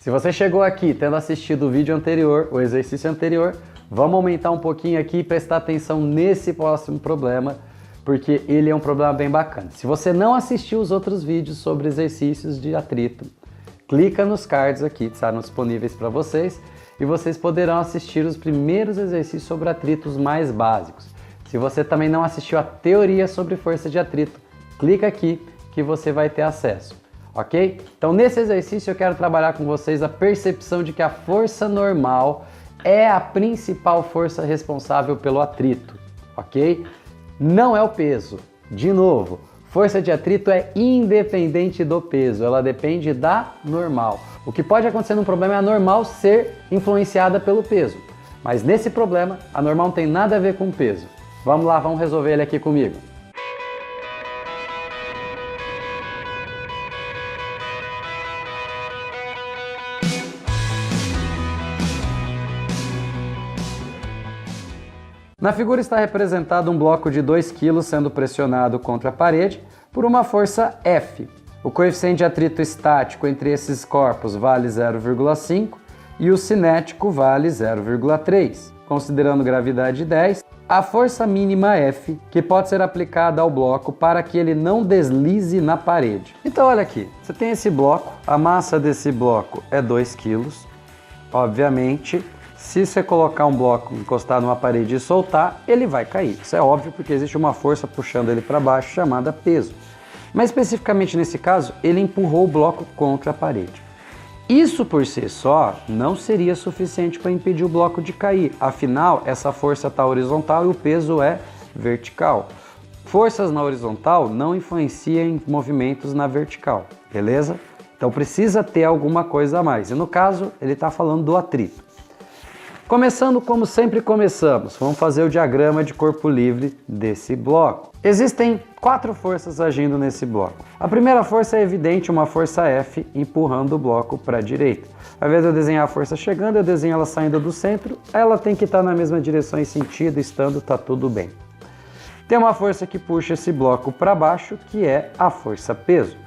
Se você chegou aqui tendo assistido o vídeo anterior, o exercício anterior, vamos aumentar um pouquinho aqui e prestar atenção nesse próximo problema, porque ele é um problema bem bacana. Se você não assistiu os outros vídeos sobre exercícios de atrito, clica nos cards aqui, que estarão disponíveis para vocês, e vocês poderão assistir os primeiros exercícios sobre atritos mais básicos. Se você também não assistiu a teoria sobre força de atrito, clica aqui que você vai ter acesso, ok? Então nesse exercício eu quero trabalhar com vocês a percepção de que a força normal é a principal força responsável pelo atrito, ok? Não é o peso. De novo, força de atrito é independente do peso, ela depende da normal. O que pode acontecer num problema é a normal ser influenciada pelo peso, mas nesse problema a normal não tem nada a ver com o peso. Vamos lá, vamos resolver ele aqui comigo. Na figura está representado um bloco de 2 kg sendo pressionado contra a parede por uma força F. O coeficiente de atrito estático entre esses corpos vale 0,5 e o cinético vale 0,3. Considerando gravidade 10, a força mínima F que pode ser aplicada ao bloco para que ele não deslize na parede. Então olha aqui, você tem esse bloco, a massa desse bloco é 2 kg. Obviamente, se você colocar um bloco, encostar numa parede e soltar, ele vai cair. Isso é óbvio porque existe uma força puxando ele para baixo chamada peso. Mas especificamente nesse caso, ele empurrou o bloco contra a parede. Isso por si só não seria suficiente para impedir o bloco de cair. Afinal, essa força está horizontal e o peso é vertical. Forças na horizontal não influenciam em movimentos na vertical, beleza? Então precisa ter alguma coisa a mais. E no caso, ele está falando do atrito. Começando como sempre começamos, vamos fazer o diagrama de corpo livre desse bloco. Existem 4 forças agindo nesse bloco. A primeira força é evidente, uma força F empurrando o bloco para a direita. Ao invés de eu desenhar a força chegando, eu desenho ela saindo do centro, ela tem que estar na mesma direção e sentido, estando, está tudo bem. Tem uma força que puxa esse bloco para baixo, que é a força peso.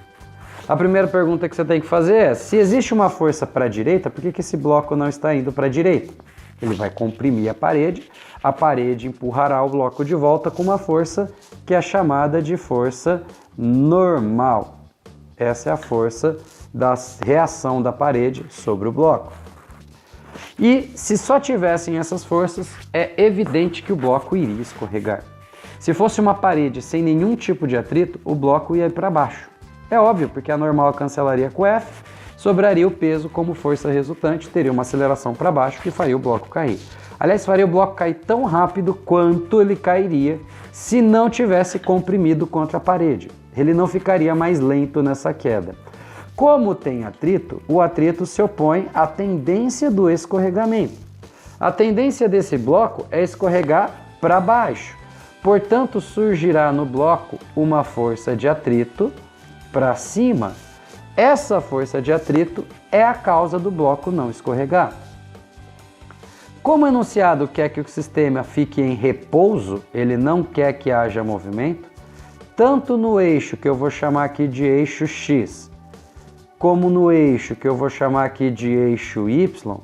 A primeira pergunta que você tem que fazer é, se existe uma força para a direita, por que esse bloco não está indo para a direita? Ele vai comprimir a parede empurrará o bloco de volta com uma força que é chamada de força normal. Essa é a força da reação da parede sobre o bloco. E se só tivessem essas forças, é evidente que o bloco iria escorregar. Se fosse uma parede sem nenhum tipo de atrito, o bloco ia para baixo. É óbvio, porque a normal cancelaria com F, sobraria o peso como força resultante, teria uma aceleração para baixo que faria o bloco cair. Aliás, faria o bloco cair tão rápido quanto ele cairia se não tivesse comprimido contra a parede. Ele não ficaria mais lento nessa queda. Como tem atrito, o atrito se opõe à tendência do escorregamento. A tendência desse bloco é escorregar para baixo. Portanto, surgirá no bloco uma força de atrito para cima. Essa força de atrito é a causa do bloco não escorregar. Como o enunciado quer que o sistema fique em repouso, ele não quer que haja movimento, tanto no eixo que eu vou chamar aqui de eixo X, como no eixo que eu vou chamar aqui de eixo Y,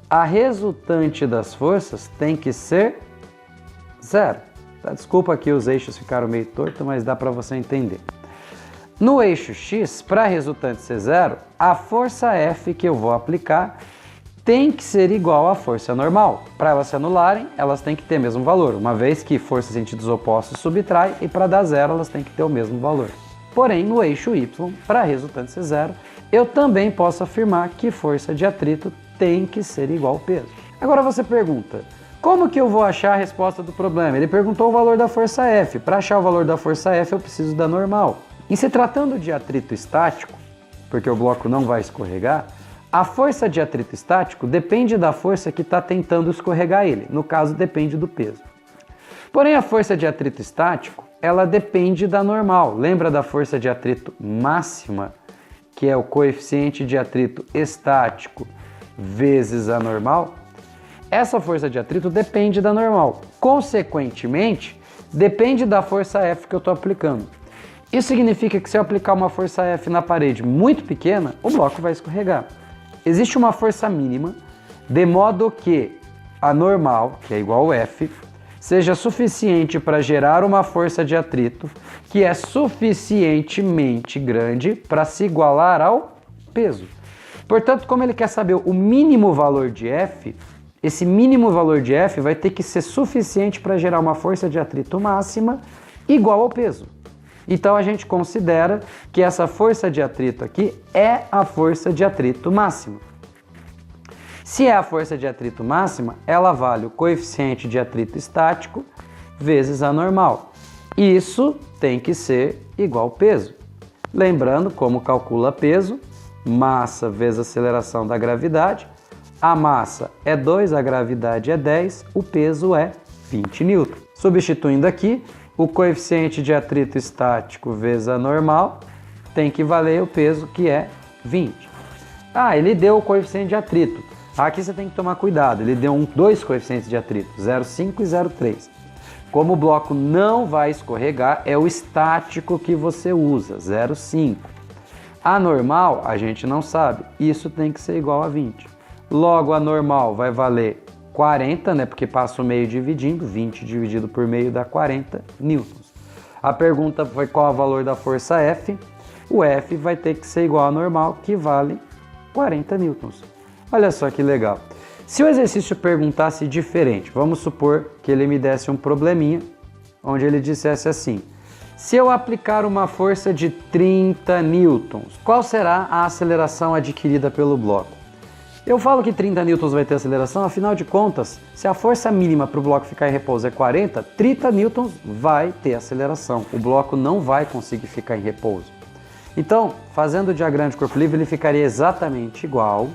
a resultante das forças tem que ser zero. Desculpa que os eixos ficaram meio tortos, mas dá para você entender. No eixo X, para a resultante ser zero, a força F que eu vou aplicar tem que ser igual à força normal. Para elas se anularem, elas têm que ter o mesmo valor, uma vez que forças em sentidos opostos subtrai e para dar zero elas têm que ter o mesmo valor. Porém, no eixo Y, para a resultante ser zero, eu também posso afirmar que força de atrito tem que ser igual ao peso. Agora você pergunta, como que eu vou achar a resposta do problema? Ele perguntou o valor da força F. Para achar o valor da força F, eu preciso da normal. Em se tratando de atrito estático, porque o bloco não vai escorregar, a força de atrito estático depende da força que está tentando escorregar ele. No caso, depende do peso. Porém, a força de atrito estático, ela depende da normal. Lembra da força de atrito máxima, que é o coeficiente de atrito estático vezes a normal? Essa força de atrito depende da normal. Consequentemente, depende da força F que eu estou aplicando. Isso significa que se eu aplicar uma força F na parede muito pequena, o bloco vai escorregar. existe uma força mínima, de modo que a normal, que é igual a F, seja suficiente para gerar uma força de atrito que é suficientemente grande para se igualar ao peso. Portanto, como ele quer saber o mínimo valor de F, esse mínimo valor de F vai ter que ser suficiente para gerar uma força de atrito máxima igual ao peso. Então a gente considera que essa força de atrito aqui é a força de atrito máxima. Se é a força de atrito máxima, ela vale o coeficiente de atrito estático vezes a normal. Isso tem que ser igual ao peso. Lembrando como calcula peso, massa vezes aceleração da gravidade. A massa é 2, a gravidade é 10, o peso é 20 N. Substituindo aqui, o coeficiente de atrito estático vezes a normal tem que valer o peso, que é 20. Ah, ele deu o coeficiente de atrito. Aqui você tem que tomar cuidado, ele deu dois coeficientes de atrito, 0,5 e 0,3. Como o bloco não vai escorregar, é o estático que você usa, 0,5. A normal, a gente não sabe, isso tem que ser igual a 20. Logo, a normal vai valer 40, né, porque passa o meio dividindo, 20 dividido por meio dá 40 newtons. A pergunta foi qual é o valor da força F. O F vai ter que ser igual a normal, que vale 40 newtons. Olha só que legal. Se o exercício perguntasse diferente, vamos supor que ele me desse um probleminha, onde ele dissesse assim: se eu aplicar uma força de 30 newtons, qual será a aceleração adquirida pelo bloco? Eu falo que 30 newtons vai ter aceleração, afinal de contas, se a força mínima para o bloco ficar em repouso é 40, 30 newtons vai ter aceleração. O bloco não vai conseguir ficar em repouso. Então, fazendo o diagrama de corpo livre, ele ficaria exatamente igual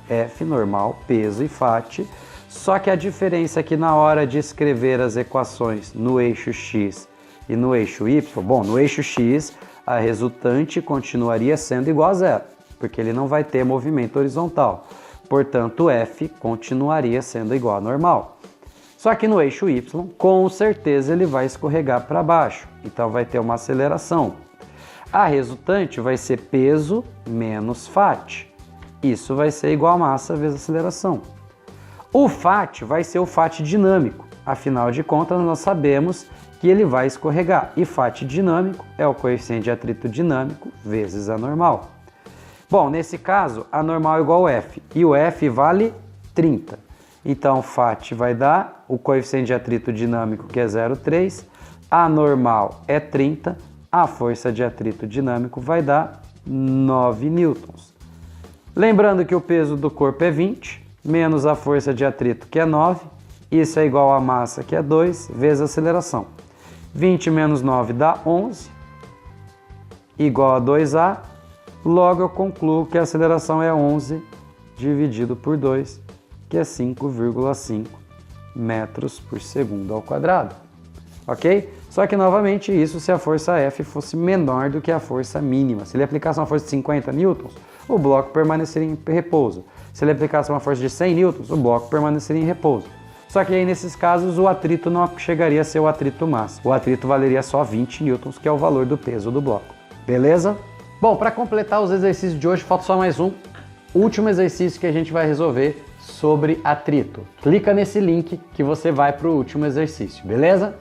F normal, peso e Fat, só que a diferença é que na hora de escrever as equações no eixo X e no eixo Y, bom, no eixo X a resultante continuaria sendo igual a zero, porque ele não vai ter movimento horizontal. Portanto, F continuaria sendo igual a normal. Só que no eixo Y, com certeza ele vai escorregar para baixo, então vai ter uma aceleração. A resultante vai ser peso menos Fat. Isso vai ser igual a massa vezes aceleração. O Fat vai ser o Fat dinâmico. Afinal de contas, nós sabemos que ele vai escorregar. E Fat dinâmico é o coeficiente de atrito dinâmico vezes a normal. Bom, nesse caso, a normal é igual a F. E o F vale 30. Então, Fat vai dar o coeficiente de atrito dinâmico, que é 0,3. A normal é 30. A força de atrito dinâmico vai dar 9 newtons. Lembrando que o peso do corpo é 20, menos a força de atrito, que é 9, isso é igual à massa, que é 2, vezes a aceleração. 20 menos 9 dá 11, igual a 2A, logo eu concluo que a aceleração é 11 dividido por 2, que é 5,5 metros por segundo ao quadrado. Ok? Só que, novamente, isso se a força F fosse menor do que a força mínima. Se ele aplicasse uma força de 50 newtons, o bloco permaneceria em repouso. Se ele aplicasse uma força de 100 newtons, o bloco permaneceria em repouso. Só que aí, nesses casos, o atrito não chegaria a ser o atrito máximo. O atrito valeria só 20 newtons, que é o valor do peso do bloco. Beleza? Bom, para completar os exercícios de hoje, falta só mais um. Último exercício que a gente vai resolver sobre atrito. Clica nesse link que você vai para o último exercício, beleza?